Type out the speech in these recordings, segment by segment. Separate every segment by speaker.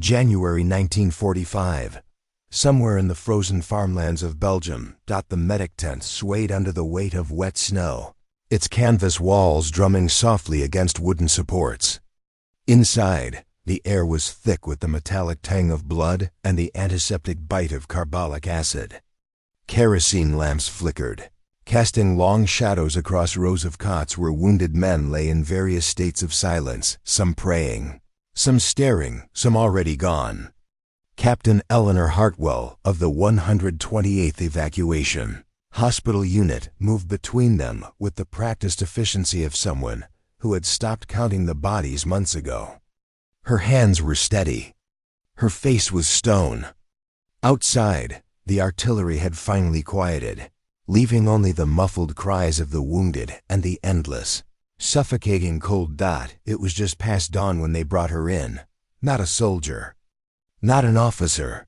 Speaker 1: January 1945. Somewhere in the frozen farmlands of Belgium, the medic tent swayed under the weight of wet snow, its canvas walls drumming softly against wooden supports. Inside, the air was thick with the metallic tang of blood and the antiseptic bite of carbolic acid. Kerosene lamps flickered, casting long shadows across rows of cots where wounded men lay in various states of silence, some praying, some staring, some already gone. Captain Eleanor Hartwell of the 128th Evacuation Hospital Unit moved between them with the practiced efficiency of someone who had stopped counting the bodies months ago. Her hands were steady. Her face was stone. Outside, the artillery had finally quieted, leaving only the muffled cries of the wounded and the endless, suffocating cold. It was just past dawn when they brought her in. Not a soldier. Not an officer.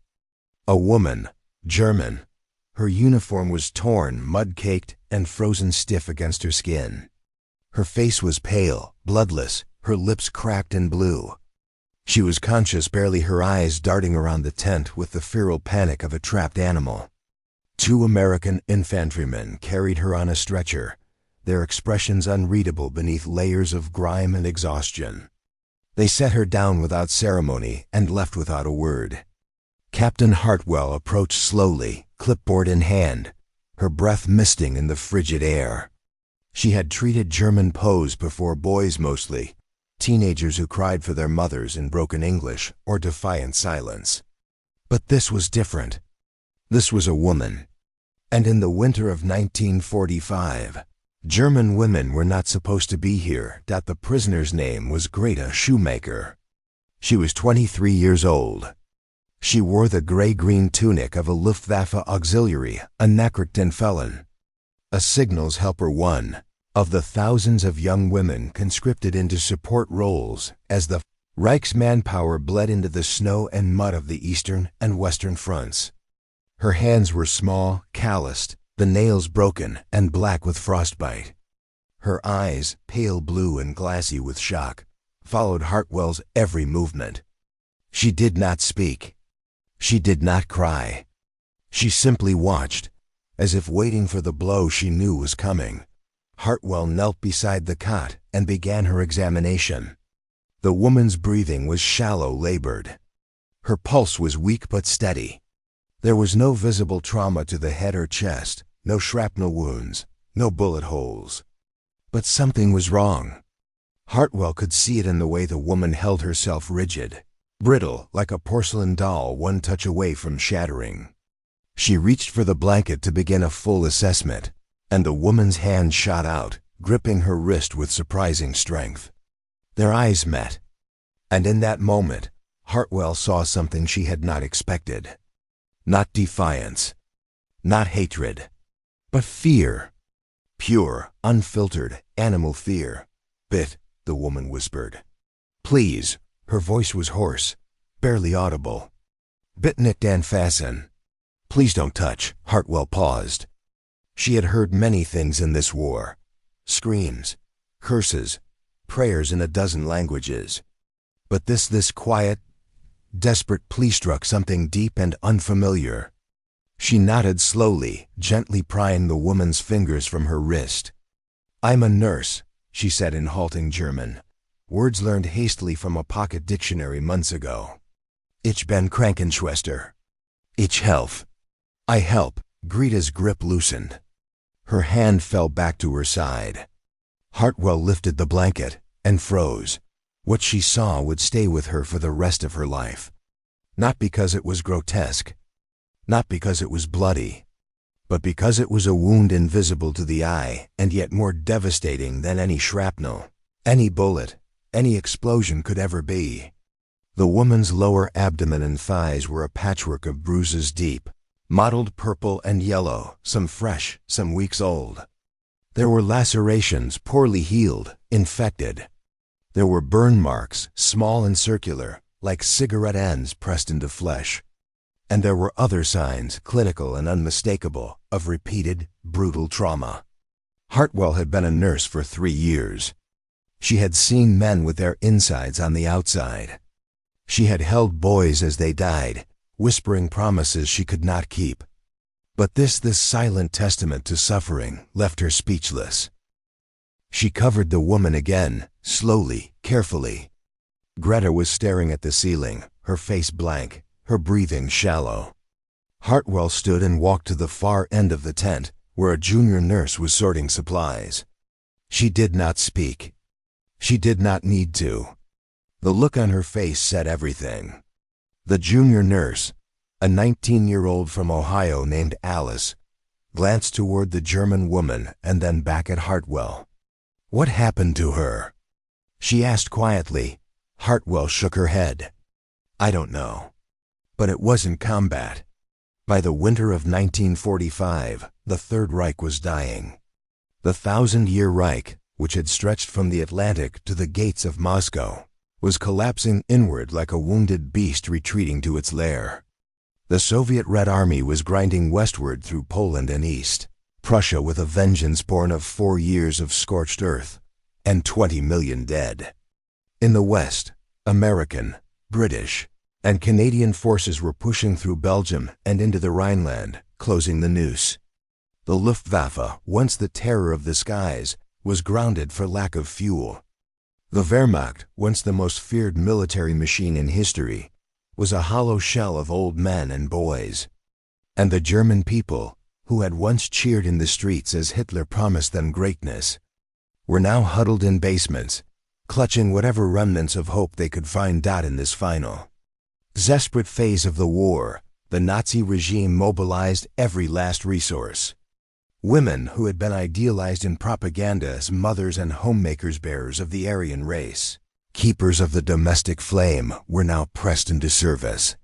Speaker 1: A woman, German. Her uniform was torn, mud-caked, and frozen stiff against her skin. Her face was pale, bloodless, her lips cracked and blue. She was conscious, barely, her eyes darting around the tent with the feral panic of a trapped animal. 2 American infantrymen carried her on a stretcher, their expressions unreadable beneath layers of grime and exhaustion. They set her down without ceremony and left without a word. Captain Hartwell approached slowly, clipboard in hand, her breath misting in the frigid air. She had treated German POWs before, boys mostly, teenagers who cried for their mothers in broken English or defiant silence. But this was different. This was a woman. And in the winter of 1945, German women were not supposed to be here. The prisoner's name was Greta Shoemaker. She was 23 years old. She wore the gray-green tunic of a Luftwaffe auxiliary, a Nachrichten felon, a signals helper, one of the thousands of young women conscripted into support roles as the Reich's manpower bled into the snow and mud of the eastern and western fronts. Her hands were small, calloused, the nails broken and black with frostbite. Her eyes, pale blue and glassy with shock, followed Hartwell's every movement. She did not speak. She did not cry. She simply watched, as if waiting for the blow she knew was coming. Hartwell knelt beside the cot and began her examination. The woman's breathing was shallow, labored. Her pulse was weak but steady. There was no visible trauma to the head or chest, no shrapnel wounds, no bullet holes. But something was wrong. Hartwell could see it in the way the woman held herself, rigid, brittle, like a porcelain doll one touch away from shattering. She reached for the blanket to begin a full assessment, and the woman's hand shot out, gripping her wrist with surprising strength. Their eyes met, and in that moment, Hartwell saw something she had not expected. Not defiance, not hatred, but fear. Pure, unfiltered, animal fear. "Bit," the woman whispered. "Please." Her voice was hoarse, barely audible. "Bit nicht anfassen." "Please don't touch." Hartwell paused. She had heard many things in this war. Screams, curses, prayers in a dozen languages. But this quiet, desperate plea struck something deep and unfamiliar. She nodded slowly, gently prying the woman's fingers from her wrist. "I'm a nurse," she said in halting German, words learned hastily from a pocket dictionary months ago. "Ich bin Krankenschwester. Ich helf. I help." Greta's grip loosened. Her hand fell back to her side. Hartwell lifted the blanket and froze. What she saw would stay with her for the rest of her life. Not because it was grotesque, not because it was bloody, but because it was a wound invisible to the eye and yet more devastating than any shrapnel, any bullet, any explosion could ever be. The woman's lower abdomen and thighs were a patchwork of bruises deep, mottled purple and yellow, some fresh, some weeks old. There were lacerations, poorly healed, infected. There were burn marks, small and circular, like cigarette ends pressed into flesh. And there were other signs, clinical and unmistakable, of repeated, brutal trauma. Hartwell had been a nurse for 3 years. She had seen men with their insides on the outside. She had held boys as they died, whispering promises she could not keep. But this silent testament to suffering left her speechless. She covered the woman again, slowly, carefully. Greta was staring at the ceiling, her face blank, her breathing shallow. Hartwell stood and walked to the far end of the tent, where a junior nurse was sorting supplies. She did not speak. She did not need to. The look on her face said everything. The junior nurse, a 19-year-old from Ohio named Alice, glanced toward the German woman and then back at Hartwell. "What happened to her?" she asked quietly. Hartwell shook her head. "I don't know. But it wasn't combat." By the winter of 1945, the Third Reich was dying. The 1,000-year Reich, which had stretched from the Atlantic to the gates of Moscow, was collapsing inward like a wounded beast retreating to its lair. The Soviet Red Army was grinding westward through Poland and east, Prussia with a vengeance born of 4 years of scorched earth, and 20 million dead. In the west, American, British, and Canadian forces were pushing through Belgium and into the Rhineland, closing the noose. The Luftwaffe, once the terror of the skies, was grounded for lack of fuel. The Wehrmacht, once the most feared military machine in history, was a hollow shell of old men and boys. And the German people, who had once cheered in the streets as Hitler promised them greatness, were now huddled in basements, clutching whatever remnants of hope they could find. In this final, desperate phase of the war, the Nazi regime mobilized every last resource. Women who had been idealized in propaganda as mothers and homemakers, bearers of the Aryan race, keepers of the domestic flame, were now pressed into service.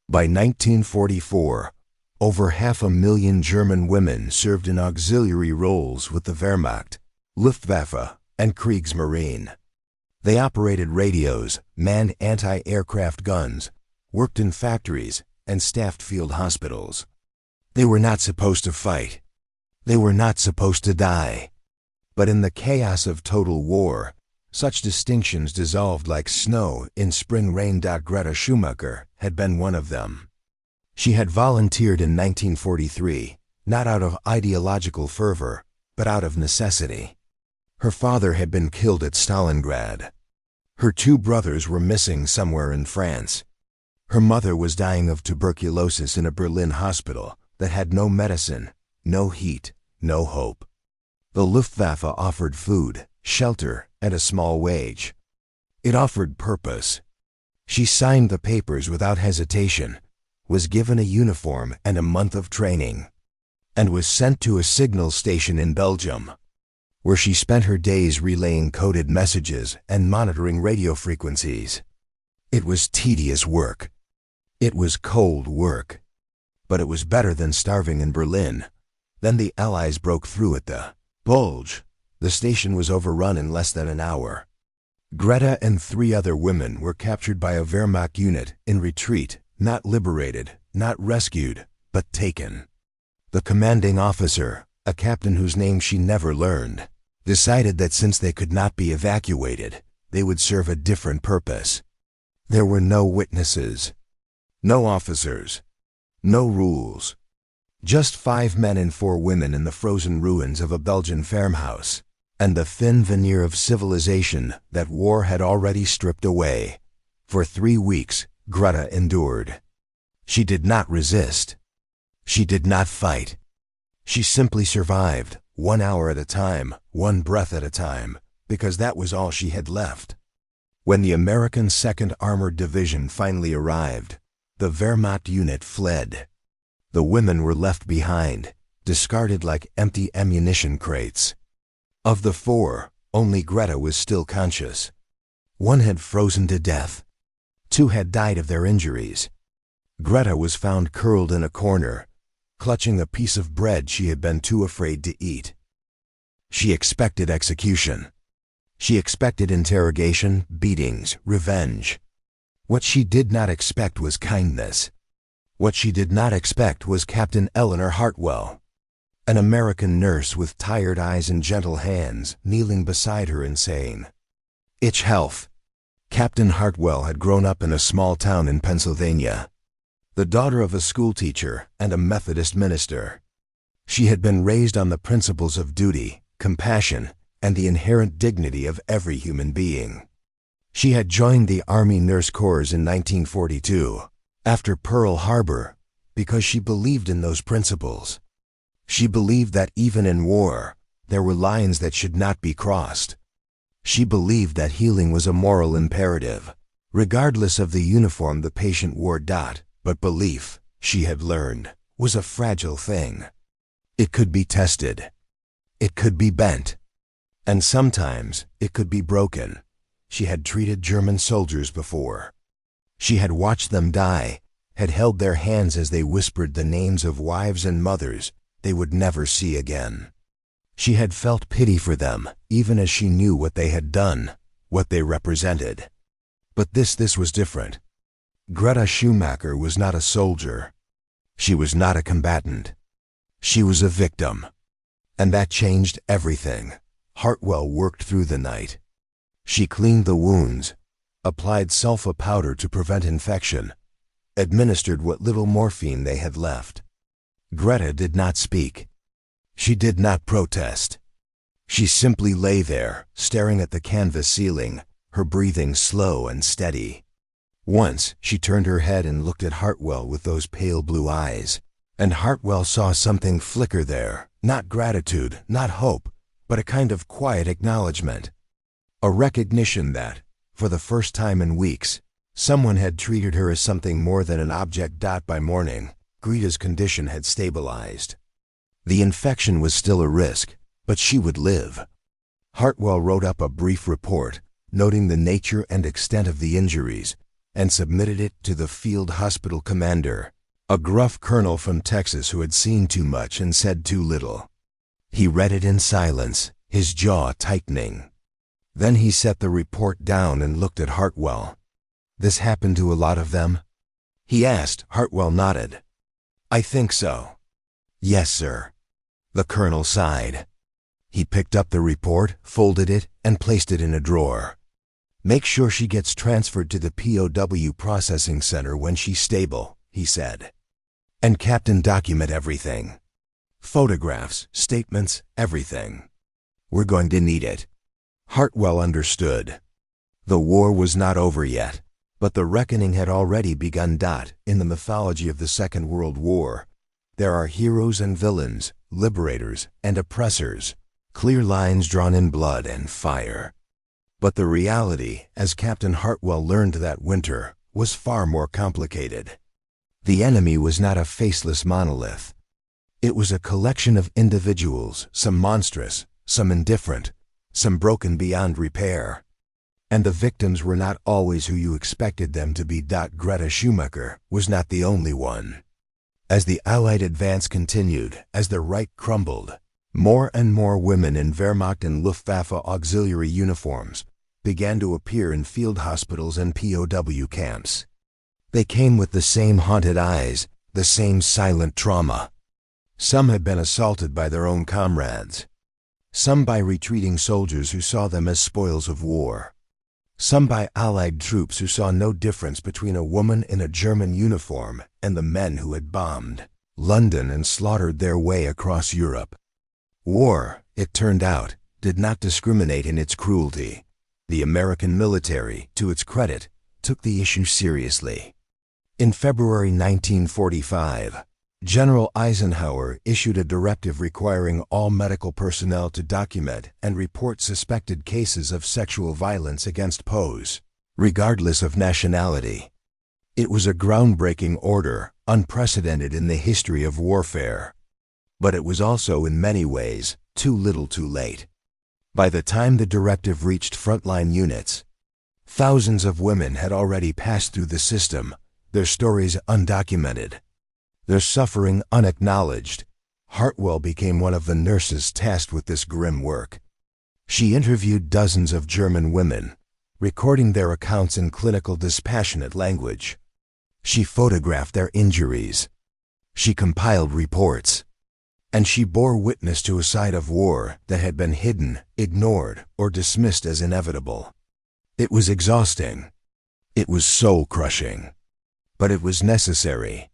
Speaker 1: By 1944, over 500,000 German women served in auxiliary roles with the Wehrmacht, Luftwaffe, and Kriegsmarine. They operated radios, manned anti-aircraft guns, worked in factories, and staffed field hospitals. They were not supposed to fight. They were not supposed to die. But in the chaos of total war, such distinctions dissolved like snow in spring rain. Greta Schumacher had been one of them. She had volunteered in 1943, not out of ideological fervor, but out of necessity. Her father had been killed at Stalingrad. Her 2 brothers were missing somewhere in France. Her mother was dying of tuberculosis in a Berlin hospital that had no medicine, no heat, no hope. The Luftwaffe offered food, shelter, and a small wage. It offered purpose. She signed the papers without hesitation, was given a uniform and a month of training, and was sent to a signal station in Belgium, where she spent her days relaying coded messages and monitoring radio frequencies. It was tedious work. It was cold work. But it was better than starving in Berlin. Then the Allies broke through at the Bulge. The station was overrun in less than an hour. Greta and 3 other women were captured by a Wehrmacht unit in retreat, not liberated, not rescued, but taken. The commanding officer, a captain whose name she never learned, decided that since they could not be evacuated, they would serve a different purpose. There were no witnesses, no officers, no rules. Just 5 men and 4 women in the frozen ruins of a Belgian farmhouse, and the thin veneer of civilization that war had already stripped away. For 3 weeks, Greta endured. She did not resist. She did not fight. She simply survived, 1 hour at a time, 1 breath at a time, because that was all she had left. When the American 2nd Armored Division finally arrived, the Wehrmacht unit fled. The women were left behind, discarded like empty ammunition crates. Of the 4, only Greta was still conscious. 1 had frozen to death. 2 had died of their injuries. Greta was found curled in a corner, clutching a piece of bread she had been too afraid to eat. She expected execution. She expected interrogation, beatings, revenge. What she did not expect was kindness. What she did not expect was Captain Eleanor Hartwell, an American nurse with tired eyes and gentle hands, kneeling beside her and saying, "Ich helfe. Captain Hartwell had grown up in a small town in Pennsylvania, the daughter of a schoolteacher and a Methodist minister. She had been raised on the principles of duty, compassion, and the inherent dignity of every human being. She had joined the Army Nurse Corps in 1942, after Pearl Harbor, because she believed in those principles. She believed that even in war, there were lines that should not be crossed. She believed that healing was a moral imperative, regardless of the uniform the patient wore. But belief, she had learned, was a fragile thing. It could be tested. It could be bent. And sometimes it could be broken. She had treated German soldiers before. She had watched them die, had held their hands as they whispered the names of wives and mothers they would never see again. She had felt pity for them, even as she knew what they had done, what they represented. But this was different. Greta Schumacher was not a soldier. She was not a combatant. She was a victim. And that changed everything. Hartwell worked through the night. She cleaned the wounds, applied sulfa powder to prevent infection, administered what little morphine they had left. Greta did not speak. She did not protest. She simply lay there, staring at the canvas ceiling, her breathing slow and steady. Once she turned her head and looked at Hartwell with those pale blue eyes, and Hartwell saw something flicker there, not gratitude, not hope, but a kind of quiet acknowledgement. A recognition that, for the first time in weeks, someone had treated her as something more than an object. By morning, Greta's condition had stabilized. The infection was still a risk, but she would live. Hartwell wrote up a brief report, noting the nature and extent of the injuries, and submitted it to the field hospital commander, a gruff colonel from Texas who had seen too much and said too little. He read it in silence, his jaw tightening. Then he set the report down and looked at Hartwell. "This happened to a lot of them?" he asked. Hartwell nodded. "I think so." "Yes, sir." The colonel sighed. He picked up the report, folded it, and placed it in a drawer. "Make sure she gets transferred to the POW processing center when she's stable," he said. "And Captain, document everything. Photographs, statements, everything. We're going to need it." Hartwell understood. The war was not over yet, but the reckoning had already begun. In the mythology of the Second World War, there are heroes and villains, liberators and oppressors, clear lines drawn in blood and fire. But the reality, as Captain Hartwell learned that winter, was far more complicated. The enemy was not a faceless monolith. It was a collection of individuals, some monstrous, some indifferent, some broken beyond repair. And the victims were not always who you expected them to be. Greta Schumacher was not the only one. As the Allied advance continued, as the Reich crumbled, more and more women in Wehrmacht and Luftwaffe auxiliary uniforms began to appear in field hospitals and POW camps. They came with the same haunted eyes, the same silent trauma. Some had been assaulted by their own comrades. Some by retreating soldiers who saw them as spoils of war. Some by Allied troops who saw no difference between a woman in a German uniform and the men who had bombed London and slaughtered their way across Europe. War, it turned out, did not discriminate in its cruelty. The American military, to its credit, took the issue seriously. In February 1945, General Eisenhower issued a directive requiring all medical personnel to document and report suspected cases of sexual violence against POWs, regardless of nationality. It was a groundbreaking order, unprecedented in the history of warfare. But it was also in many ways too little too late. By the time the directive reached frontline units, thousands of women had already passed through the system, their stories undocumented, their suffering unacknowledged. Hartwell became one of the nurses tasked with this grim work. She interviewed dozens of German women, recording their accounts in clinical dispassionate language. She photographed their injuries. She compiled reports. And she bore witness to a side of war that had been hidden, ignored, or dismissed as inevitable. It was exhausting. It was soul-crushing. But it was necessary.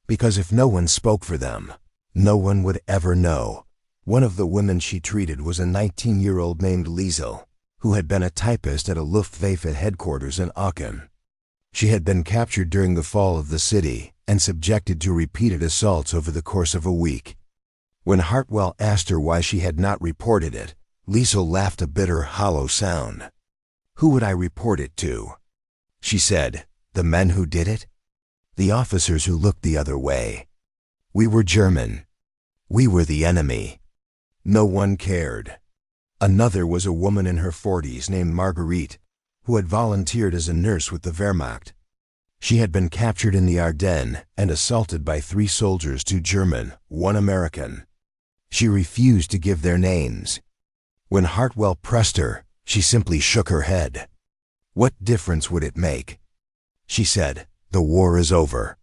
Speaker 1: Because if no one spoke for them, no one would ever know. One of the women she treated was a 19-year-old named Liesel, who had been a typist at a Luftwaffe headquarters in Aachen. She had been captured during the fall of the city and subjected to repeated assaults over the course of a week. When Hartwell asked her why she had not reported it, Liesel laughed a bitter, hollow sound. "Who would I report it to?" she said. "The men who did it? The officers who looked the other way. We were German. We were the enemy. No one cared." Another was a woman in her 40s named Marguerite, who had volunteered as a nurse with the Wehrmacht. She had been captured in the Ardennes and assaulted by 3 soldiers, 2 German, 1 American. She refused to give their names. When Hartwell pressed her, she simply shook her head. "What difference would it make?" she said. "The war is over.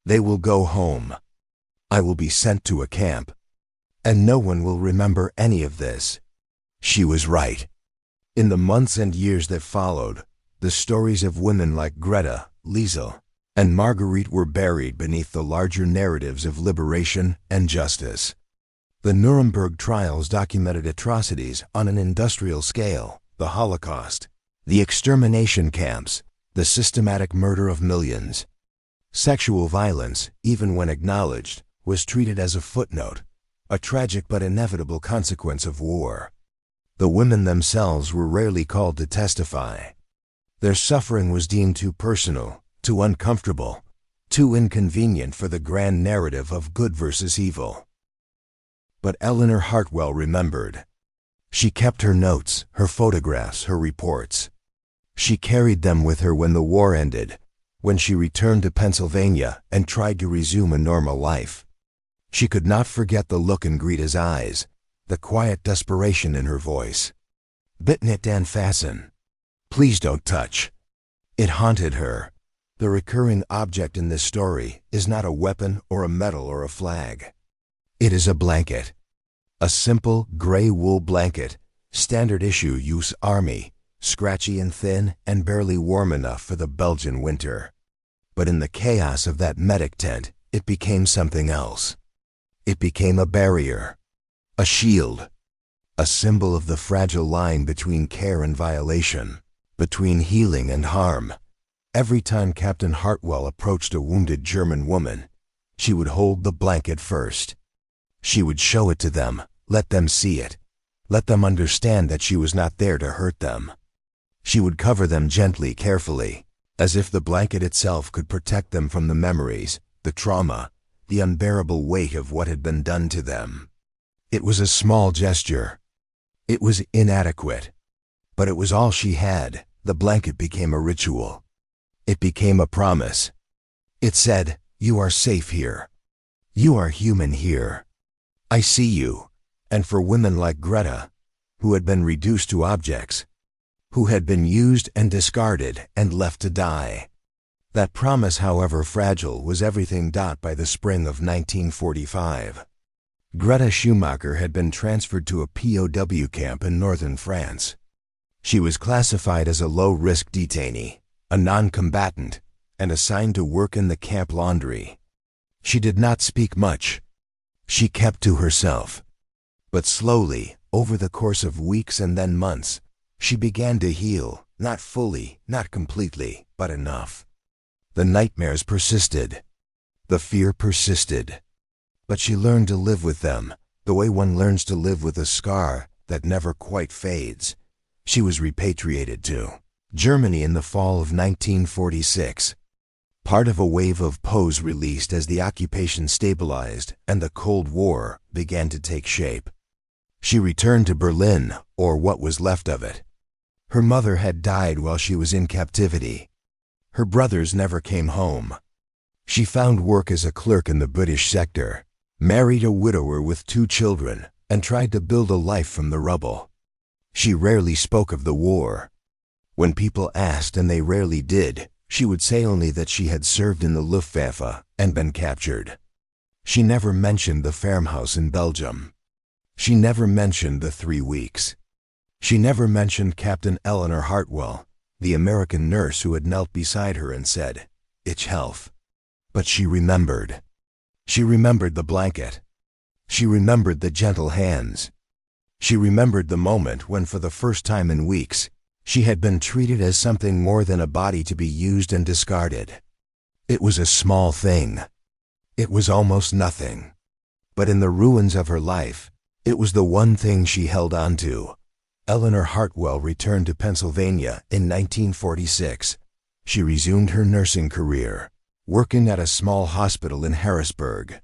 Speaker 1: They will go home. I will be sent to a camp. And no one will remember any of this." She was right. In the months and years that followed, the stories of women like Greta, Liesel, and Marguerite were buried beneath the larger narratives of liberation and justice. The Nuremberg trials documented atrocities on an industrial scale, the Holocaust, the extermination camps, the systematic murder of millions. Sexual violence, even when acknowledged, was treated as a footnote, a tragic but inevitable consequence of war. The women themselves were rarely called to testify. Their suffering was deemed too personal, too uncomfortable, too inconvenient for the grand narrative of good versus evil. But Eleanor Hartwell remembered. She kept her notes, her photographs, her reports. She carried them with her when the war ended, when she returned to Pennsylvania and tried to resume a normal life. She could not forget the look in Greta's eyes, the quiet desperation in her voice. "Bitte nicht anfassen. Please don't touch." It haunted her. The recurring object in this story is not a weapon or a medal or a flag. It is a blanket. A simple gray wool blanket, standard issue use army, scratchy and thin and barely warm enough for the Belgian winter. But in the chaos of that medic tent, it became something else. It became a barrier, a shield, a symbol of the fragile line between care and violation, between healing and harm. Every time Captain Hartwell approached a wounded German woman, she would hold the blanket first. She would show it to them, let them see it, let them understand that she was not there to hurt them. She would cover them gently, carefully, as if the blanket itself could protect them from the memories, the trauma, the unbearable weight of what had been done to them. It was a small gesture. It was inadequate. But it was all she had. The blanket became a ritual. It became a promise. It said, "You are safe here. You are human here. I see you." And for women like Greta, who had been reduced to objects, who had been used and discarded and left to die. That promise, however fragile, was everything by the spring of 1945. Greta Schumacher had been transferred to a POW camp in northern France. She was classified as a low-risk detainee, a non-combatant, and assigned to work in the camp laundry. She did not speak much. She kept to herself. But slowly, over the course of weeks and then months, she began to heal, not fully, not completely, but enough. The nightmares persisted. The fear persisted. But she learned to live with them, the way one learns to live with a scar that never quite fades. She was repatriated to Germany in the fall of 1946. Part of a wave of POWs released as the occupation stabilized and the Cold War began to take shape. She returned to Berlin, or what was left of it. Her mother had died while she was in captivity. Her brothers never came home. She found work as a clerk in the British sector, married a widower with 2 children, and tried to build a life from the rubble. She rarely spoke of the war. When people asked, and they rarely did, she would say only that she had served in the Luftwaffe and been captured. She never mentioned the farmhouse in Belgium. She never mentioned the 3 weeks. She never mentioned Captain Eleanor Hartwell, the American nurse who had knelt beside her and said, "Ich helfe." But she remembered. She remembered the blanket. She remembered the gentle hands. She remembered the moment when, for the first time in weeks, she had been treated as something more than a body to be used and discarded. It was a small thing. It was almost nothing. But in the ruins of her life, it was the one thing she held on to. Eleanor Hartwell returned to Pennsylvania in 1946. She resumed her nursing career, working at a small hospital in Harrisburg.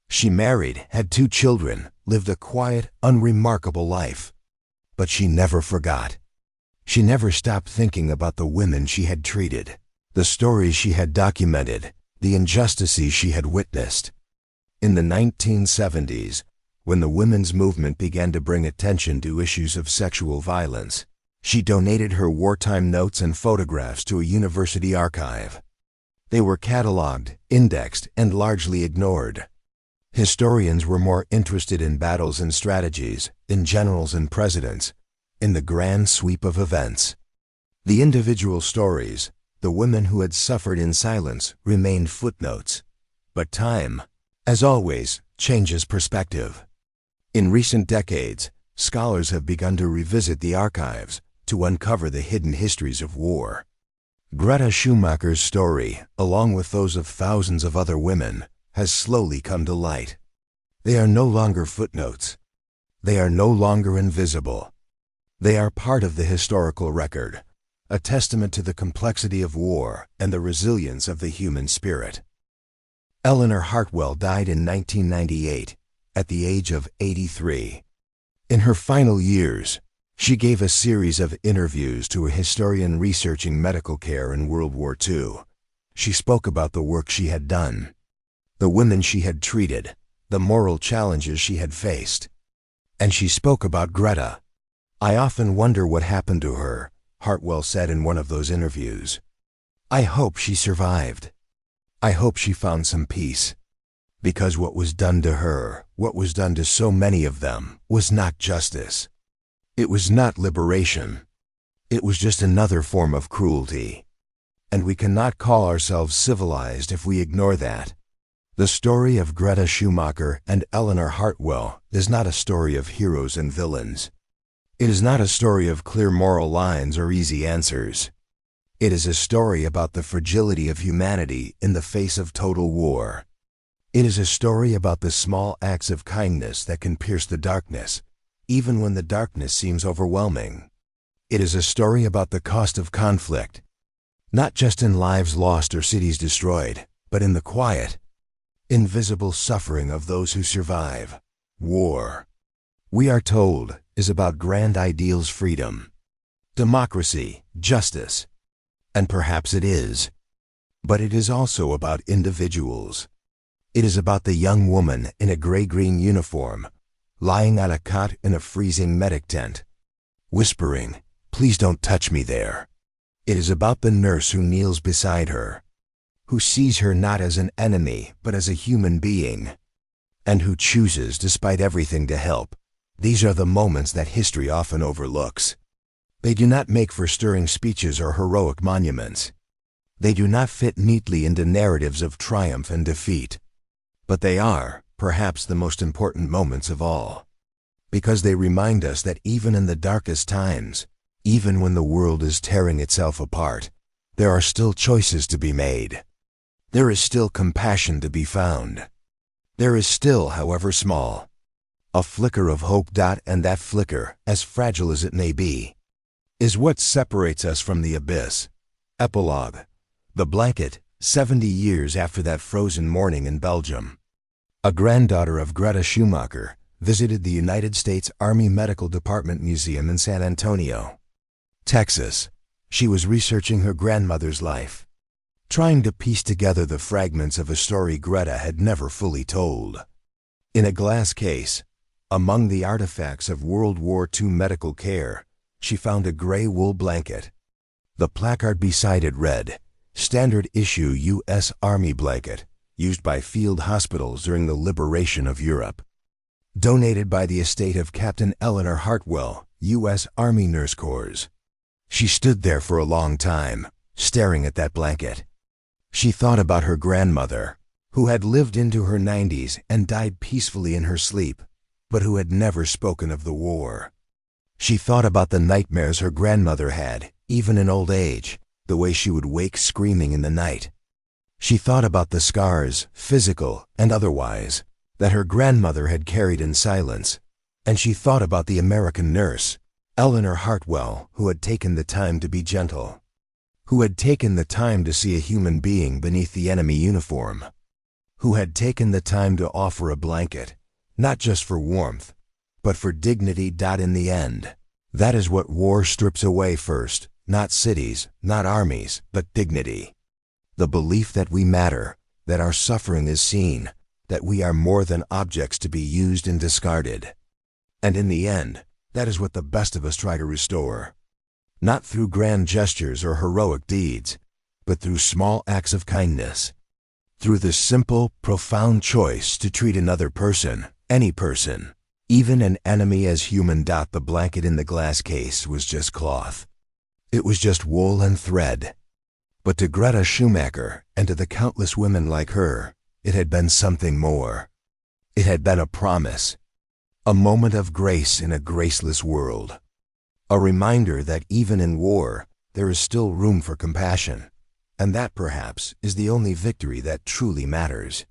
Speaker 1: She married, had 2 children, lived a quiet, unremarkable life. But she never forgot. She never stopped thinking about the women she had treated, the stories she had documented, the injustices she had witnessed. In the 1970s, when the women's movement began to bring attention to issues of sexual violence, she donated her wartime notes and photographs to a university archive. They were cataloged, indexed, and largely ignored. Historians were more interested in battles and strategies, in generals and presidents, in the grand sweep of events. The individual stories, the women who had suffered in silence, remained footnotes. But time, as always, changes perspective. In recent decades, scholars have begun to revisit the archives to uncover the hidden histories of war. Greta Schumacher's story, along with those of thousands of other women, has slowly come to light. They are no longer footnotes. They are no longer invisible. They are part of the historical record, a testament to the complexity of war and the resilience of the human spirit. Eleanor Hartwell died in 1998, at the age of 83. In her final years, she gave a series of interviews to a historian researching medical care in World War II. She spoke about the work she had done, the women she had treated, the moral challenges she had faced. And she spoke about Greta. "I often wonder what happened to her," Hartwell said in one of those interviews. "I hope she survived. I hope she found some peace. Because what was done to her, what was done to so many of them, was not justice. It was not liberation. It was just another form of cruelty. And we cannot call ourselves civilized if we ignore that." The story of Greta Schumacher and Eleanor Hartwell is not a story of heroes and villains. It is not a story of clear moral lines or easy answers. It is a story about the fragility of humanity in the face of total war. It is a story about the small acts of kindness that can pierce the darkness, even when the darkness seems overwhelming. It is a story about the cost of conflict, not just in lives lost or cities destroyed, but in the quiet, invisible suffering of those who survive. War, we are told, is about grand ideals: freedom, democracy, justice. And perhaps it is. But it is also about individuals. It is about the young woman in a gray-green uniform, lying on a cot in a freezing medic tent, whispering, "Please don't touch me there." It is about the nurse who kneels beside her, who sees her not as an enemy but as a human being, and who chooses, despite everything, to help. These are the moments that history often overlooks. They do not make for stirring speeches or heroic monuments. They do not fit neatly into narratives of triumph and defeat. But they are, perhaps, the most important moments of all, because they remind us that even in the darkest times, even when the world is tearing itself apart, there are still choices to be made. There is still compassion to be found. There is still, however small, a flicker of hope. And that flicker, as fragile as it may be, is what separates us from the abyss. Epilogue. The blanket, 70 years after that frozen morning in Belgium. A granddaughter of Greta Schumacher visited the United States Army Medical Department Museum in San Antonio, Texas. She was researching her grandmother's life, trying to piece together the fragments of a story Greta had never fully told. In a glass case, among the artifacts of World War II medical care, she found a gray wool blanket. The placard beside it read, "Standard issue U.S. Army blanket, used by field hospitals during the liberation of Europe. Donated by the estate of Captain Eleanor Hartwell, U.S. Army Nurse Corps." She stood there for a long time, staring at that blanket. She thought about her grandmother, who had lived into her 90s and died peacefully in her sleep, but who had never spoken of the war. She thought about the nightmares her grandmother had, even in old age, the way she would wake screaming in the night. She thought about the scars, physical and otherwise, that her grandmother had carried in silence, and she thought about the American nurse, Eleanor Hartwell, who had taken the time to be gentle, who had taken the time to see a human being beneath the enemy uniform, who had taken the time to offer a blanket, not just for warmth, but for dignity. In the end, that is what war strips away first, not cities, not armies, but dignity. The belief that we matter, that our suffering is seen, that we are more than objects to be used and discarded. And in the end, that is what the best of us try to restore. Not through grand gestures or heroic deeds, but through small acts of kindness. Through the simple, profound choice to treat another person, any person, even an enemy, as human. The blanket in the glass case was just cloth. It was just wool and thread. But to Greta Schumacher and to the countless women like her, it had been something more. It had been a promise. A moment of grace in a graceless world. A reminder that even in war, there is still room for compassion, and that perhaps is the only victory that truly matters.